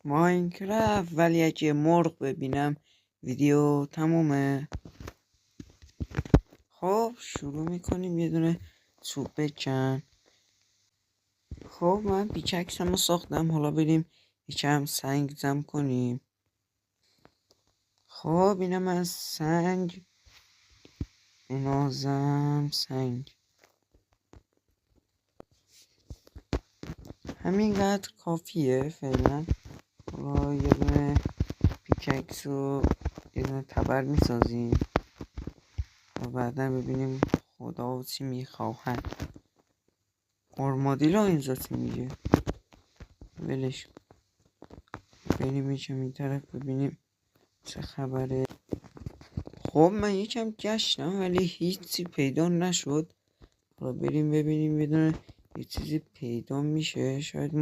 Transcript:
ماینکرافت، ولی اگه مرغ ببینم ویدیو تمومه. خب شروع میکنیم. یه دونه چوب بکن. خب من پیککسمو ساختم، حالا بریم یکم سنگ جمع کنیم. خب اینم از سنگ، بنازم سنگ. همینقدر کافیه فعلا. حالا یه دونه پیککس و یه دونه تبر میسازیم و بعدا ببینیم خدا چی میخواهد. ارمادیل اینجا چی میگه؟ ولش. بریم یکم این طرف ببینیم چه خبره. خب من یکم گشتم ولی هیچی پیدا نشد. حالا بریم ببینیم یه دونه یه چیزی پیدا میشه. شاید